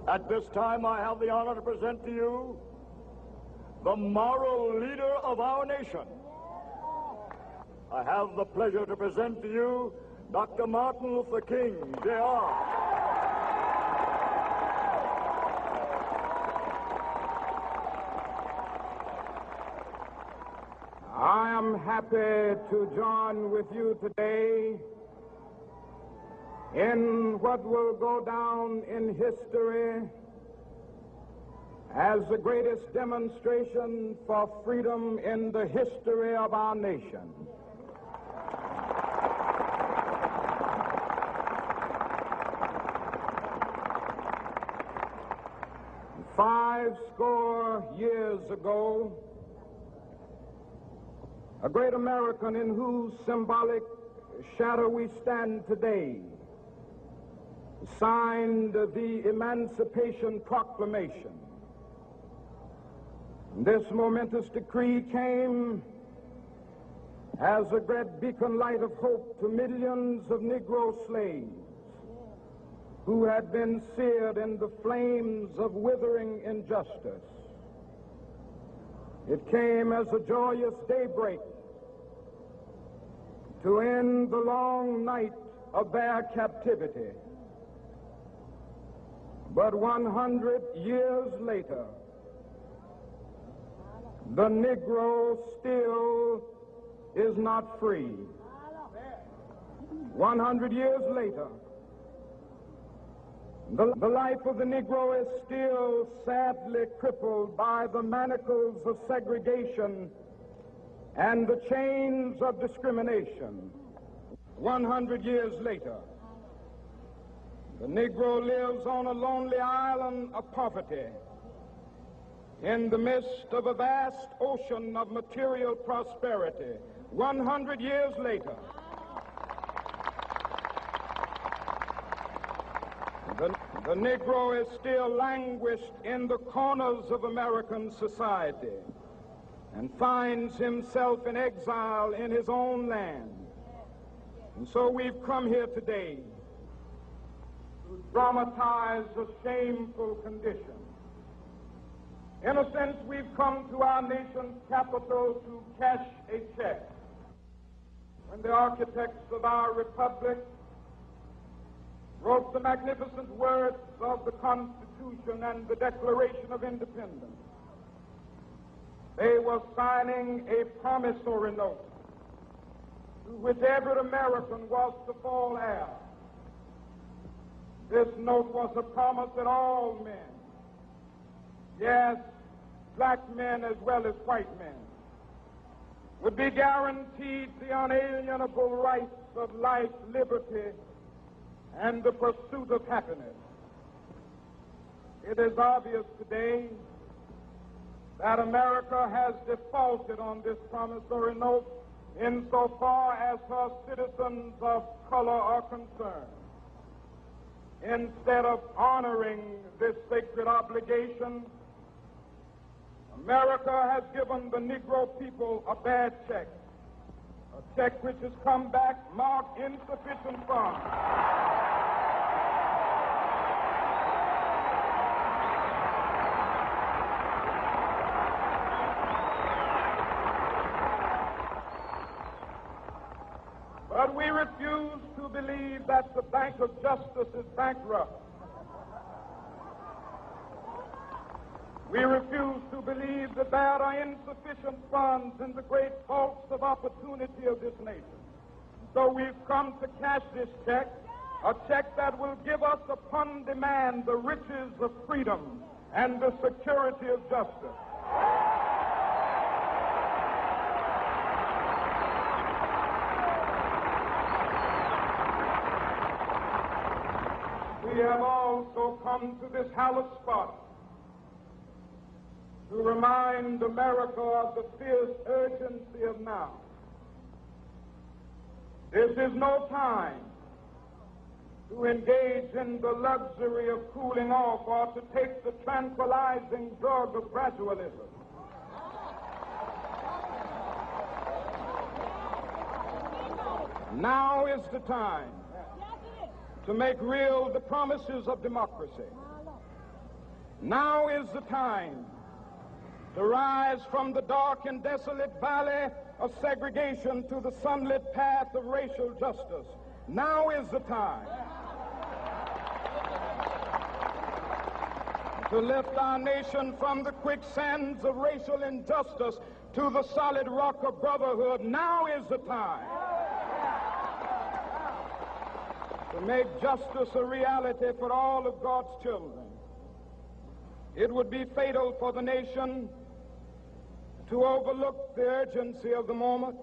At this time, I have the honor to present to you the moral leader of our nation. I have the pleasure to present to you Dr. Martin Luther King, Jr. I am happy to join with you today in what will go down in history as the greatest demonstration for freedom in the history of our nation. Five score years ago, a great American in whose symbolic shadow we stand today signed the Emancipation Proclamation. This momentous decree came as a great beacon light of hope to millions of Negro slaves who had been seared in the flames of withering injustice. It came as a joyous daybreak to end the long night of their captivity. But 100 years later, the Negro still is not free. 100 years later, the life of the Negro is still sadly crippled by the manacles of segregation and the chains of discrimination. 100 years later, the Negro lives on a lonely island of poverty in the midst of a vast ocean of material prosperity. 100 years later, the Negro is still languished in the corners of American society and finds himself in exile in his own land. And so we've come here today to dramatize a shameful condition. In a sense, we've come to our nation's capital to cash a check. When the architects of our republic wrote the magnificent words of the Constitution and the Declaration of Independence, they were signing a promissory note to which every American was to fall heir. This note was a promise that all men, yes, black men as well as white men, would be guaranteed the unalienable rights of life, liberty, and the pursuit of happiness. It is obvious today that America has defaulted on this promissory note insofar as her citizens of color are concerned. Instead of honoring this sacred obligation, America has given the Negro people a bad check, a check which has come back marked insufficient funds. But we refuse to believe that the Bank of Justice is bankrupt. We refuse to believe that there are insufficient funds in the great vaults of opportunity of this nation. So we've come to cash this check, a check that will give us upon demand the riches of freedom and the security of justice. We have also come to this hallowed spot to remind America of the fierce urgency of now. This is no time to engage in the luxury of cooling off or to take the tranquilizing drug of gradualism. Now is the time to make real the promises of democracy. Now is the time to rise from the dark and desolate valley of segregation to the sunlit path of racial justice. Now is the time to lift our nation from the quicksands of racial injustice to the solid rock of brotherhood. Now is the time to make justice a reality for all of God's children. It would be fatal for the nation to overlook the urgency of the moment.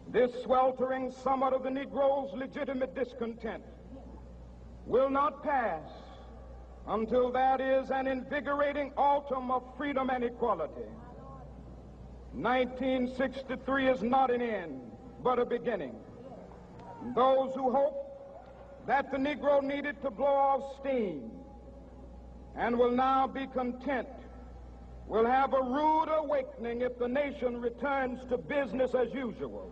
This sweltering summit of the Negro's legitimate discontent will not pass until that is an invigorating autumn of freedom and equality. 1963 is not an end, but a beginning. Those who hope that the Negro needed to blow off steam and will now be content will have a rude awakening if the nation returns to business as usual.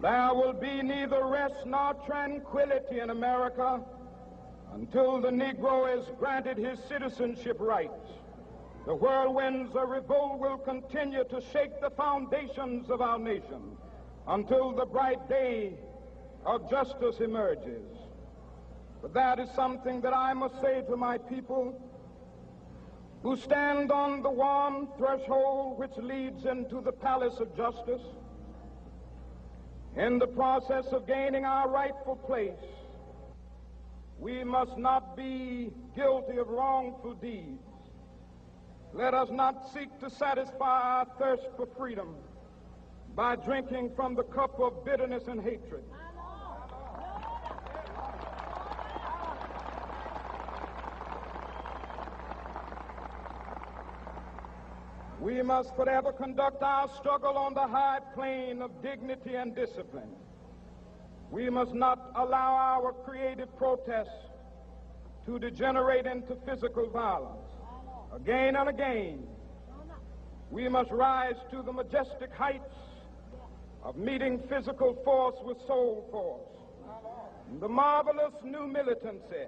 There will be neither rest nor tranquility in America until the Negro is granted his citizenship rights. The whirlwinds of revolt will continue to shake the foundations of our nation until the bright day of justice emerges. But that is something that I must say to my people who stand on the warm threshold which leads into the palace of justice. In the process of gaining our rightful place, we must not be guilty of wrongful deeds. Let us not seek to satisfy our thirst for freedom by drinking from the cup of bitterness and hatred. We must forever conduct our struggle on the high plane of dignity and discipline. We must not allow our creative protests to degenerate into physical violence. Again and again, we must rise to the majestic heights of meeting physical force with soul force. The marvelous new militancy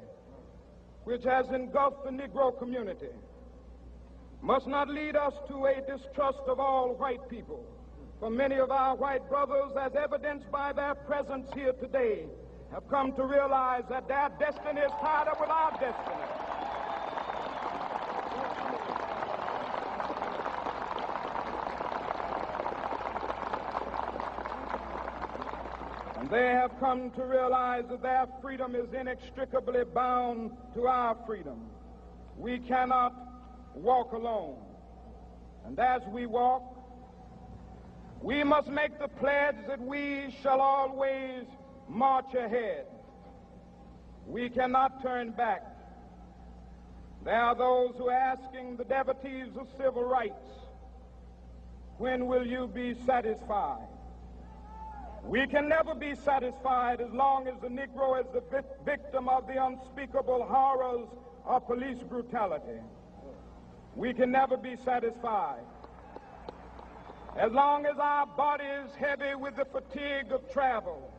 which has engulfed the Negro community must not lead us to a distrust of all white people. For many of our white brothers, as evidenced by their presence here today, have come to realize that their destiny is tied up with our destiny. And they have come to realize that their freedom is inextricably bound to our freedom. We cannot walk alone. And as we walk, we must make the pledge that we shall always march ahead. We cannot turn back. There are those who are asking the devotees of civil rights, when will you be satisfied? We can never be satisfied as long as the Negro is the victim of the unspeakable horrors of police brutality. We can never be satisfied as long as our bodies, heavy with the fatigue of travel,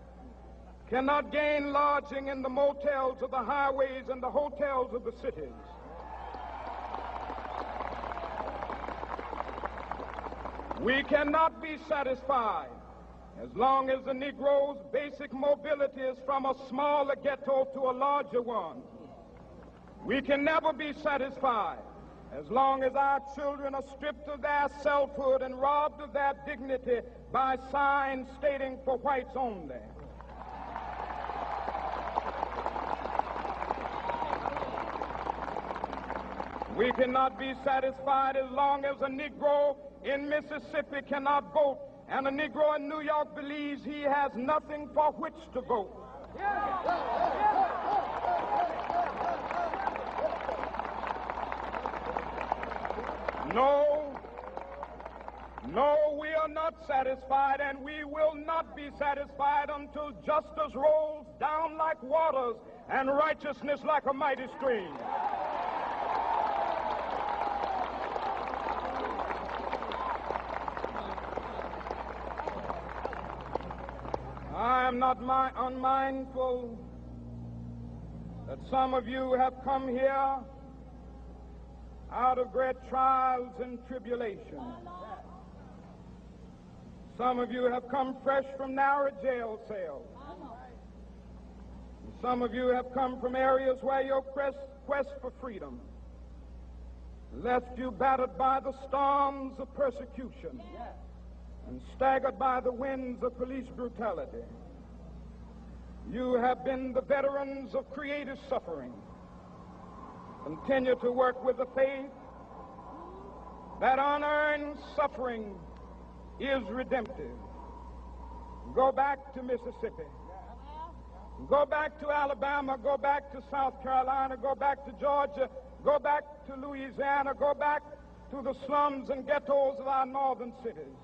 cannot gain lodging in the motels of the highways and the hotels of the cities. We cannot be satisfied as long as the Negro's basic mobility is from a smaller ghetto to a larger one. We can never be satisfied as long as our children are stripped of their selfhood and robbed of their dignity by signs stating for whites only. We cannot be satisfied as long as a Negro in Mississippi cannot vote and a Negro in New York believes he has nothing for which to vote. No, we are not satisfied, and we will not be satisfied until justice rolls down like waters and righteousness like a mighty stream. am not unmindful that some of you have come here out of great trials and tribulations. Some of you have come fresh from narrow jail cells. Some of you have come from areas where your quest for freedom left you battered by the storms of persecution and staggered by the winds of police brutality. You have been the veterans of creative suffering. Continue to work with the faith that unearned suffering is redemptive. Go back to Mississippi. Go back to Alabama. Go back to South Carolina. Go back to Georgia. Go back to Louisiana. Go back to the slums and ghettos of our northern cities.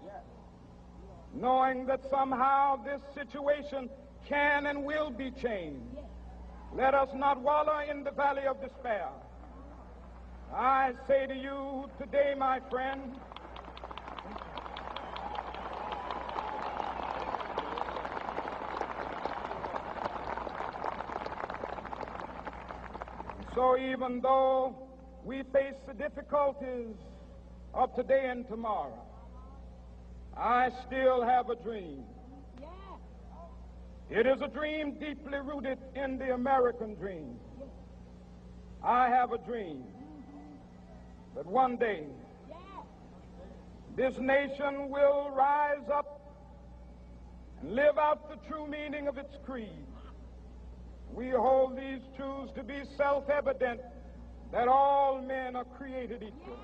Knowing that somehow this situation can and will be changed. Let us not wallow in the valley of despair. I say to you today, my friend, so even though we face the difficulties of today and tomorrow, I still have a dream. It is a dream deeply rooted in the American dream. I have a dream that one day this nation will rise up and live out the true meaning of its creed. We hold these truths to be self-evident, that all men are created equal.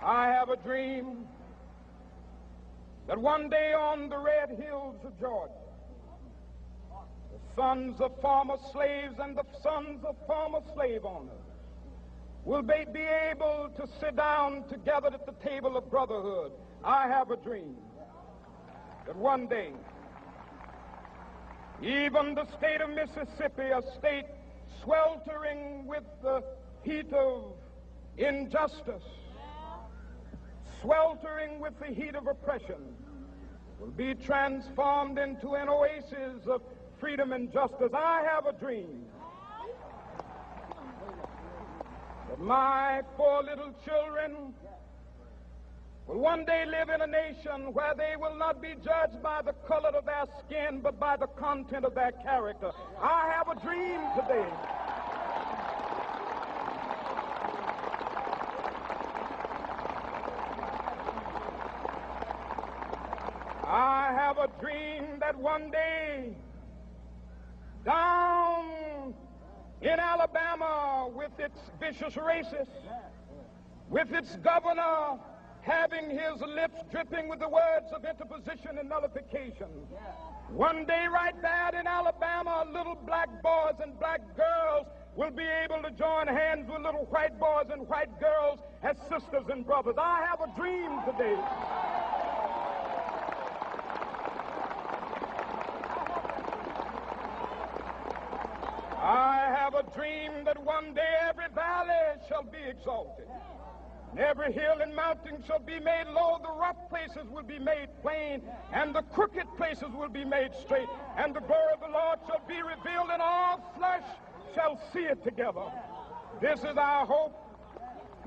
I have a dream that one day on the red hills of Georgia, the sons of former slaves and the sons of former slave owners will be able to sit down together at the table of brotherhood. I have a dream that one day, even the state of Mississippi, a state sweltering with the heat of injustice, sweltering with the heat of oppression, will be transformed into an oasis of freedom and justice. I have a dream that my 4 little children will one day live in a nation where they will not be judged by the color of their skin, but by the content of their character. I have a dream today I have a dream that one day down in Alabama, with its vicious racists, with its governor having his lips dripping with the words of interposition and nullification, one day right there in Alabama, little black boys and black girls will be able to join hands with little white boys and white girls as sisters and brothers. I have a dream today I have a dream that one day every valley shall be exalted, and every hill and mountain shall be made low, the rough places will be made plain, and the crooked places will be made straight, and the glory of the Lord shall be revealed, and all flesh shall see it together. This is our hope.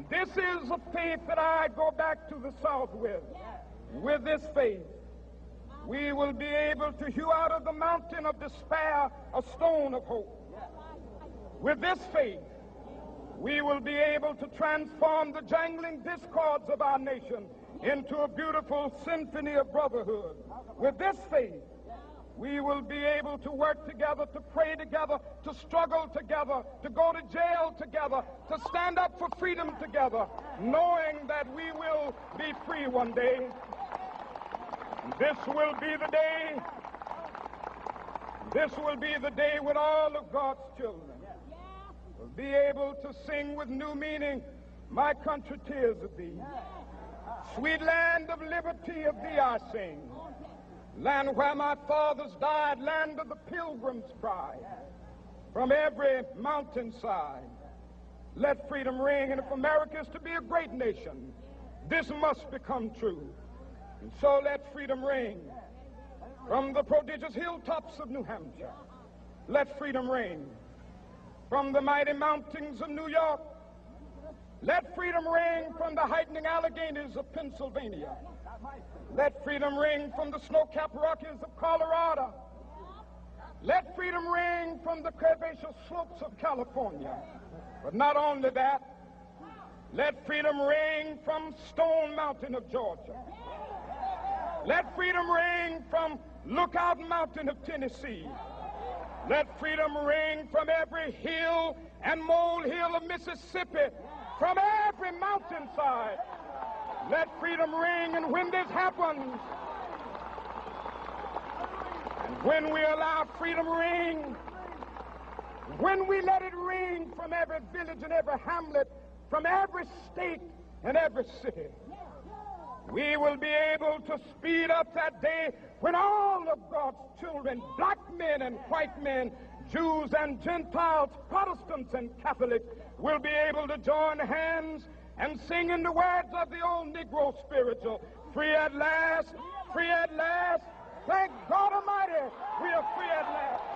This is a faith that I go back to the South with. With this faith, we will be able to hew out of the mountain of despair a stone of hope. With this faith, we will be able to transform the jangling discords of our nation into a beautiful symphony of brotherhood. With this faith, we will be able to work together, to pray together, to struggle together, to go to jail together, to stand up for freedom together, knowing that we will be free one day. This will be the day. This will be the day when all of God's children will be able to sing with new meaning, my country, tears of thee. Sweet land of liberty, of thee I sing. Land where my fathers died, land of the pilgrim's pride. From every mountainside, Let freedom ring, and if America is to be a great nation, this must become true. And so let freedom ring from the prodigious hilltops of New Hampshire. Let freedom ring from the mighty mountains of New York. Let freedom ring from the heightening Alleghenies of Pennsylvania. Let freedom ring from the snow-capped Rockies of Colorado. Let freedom ring from the curvaceous slopes of California. But not only that, let freedom ring from Stone Mountain of Georgia. Let freedom ring from Lookout Mountain of Tennessee. Let freedom ring from every hill and molehill of Mississippi, from every mountainside. Let freedom ring, and when this happens, and when we allow freedom ring, when we let it ring from every village and every hamlet, from every state and every city, we will be able to speed up that day when all of God's children, black men and white men, Jews and Gentiles, Protestants and Catholics, will be able to join hands and sing in the words of the old Negro spiritual, free at last, thank God Almighty, we are free at last.